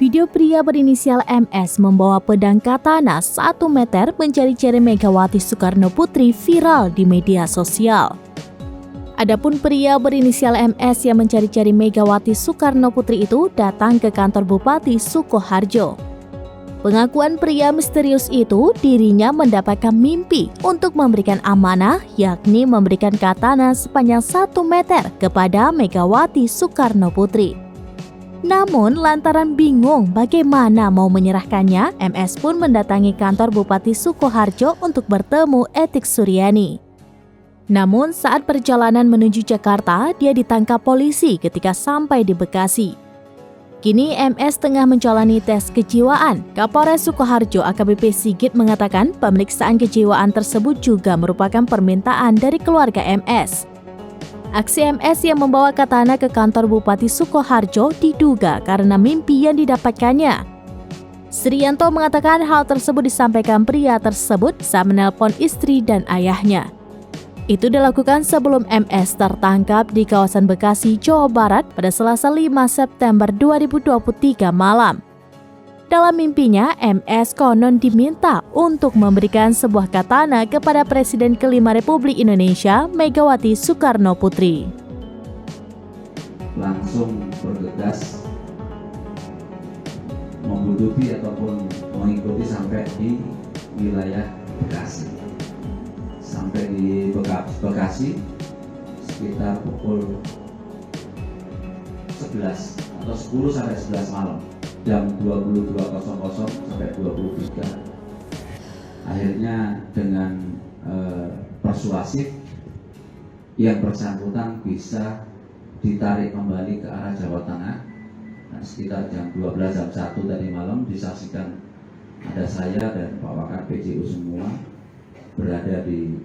Video pria berinisial MS membawa pedang katana 1 meter mencari-cari Megawati Soekarno Putri viral di media sosial. Adapun pria berinisial MS yang mencari-cari Megawati Soekarno Putri itu datang ke kantor Bupati Sukoharjo. Pengakuan pria misterius itu, dirinya mendapatkan mimpi untuk memberikan amanah, yakni memberikan katana sepanjang 1 meter kepada Megawati Soekarno Putri. Namun, lantaran bingung bagaimana mau menyerahkannya, MS pun mendatangi kantor Bupati Sukoharjo untuk bertemu Etik Suryani. Namun, saat perjalanan menuju Jakarta, dia ditangkap polisi ketika sampai di Bekasi. Kini MS tengah menjalani tes kejiwaan. Kapolres Sukoharjo AKBP Sigit mengatakan pemeriksaan kejiwaan tersebut juga merupakan permintaan dari keluarga MS. Aksi MS yang membawa katana ke kantor Bupati Sukoharjo diduga karena mimpi yang didapatkannya. Sriyanto mengatakan hal tersebut disampaikan pria tersebut saat menelpon istri dan ayahnya. Itu dilakukan sebelum MS tertangkap di kawasan Bekasi, Jawa Barat pada Selasa 5 September 2023 malam. Dalam mimpinya, MS konon diminta untuk memberikan sebuah katana kepada Presiden kelima Republik Indonesia, Megawati Soekarno Putri. Langsung bergegas membuntuti ataupun mengikuti sampai di wilayah Bekasi. Sampai di Bekasi sekitar pukul 11 atau 10 sampai 11 malam. Jam 22.00 sampai 23. Akhirnya dengan persuasif yang bersangkutan bisa ditarik kembali ke arah Jawa Tengah. Nah, sekitar jam 12 jam 1 tadi malam disaksikan ada saya dan Pak Wakar PJU semua berada di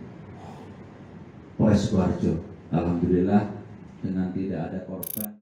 Polres Sukoharjo. Alhamdulillah dengan tidak ada korban.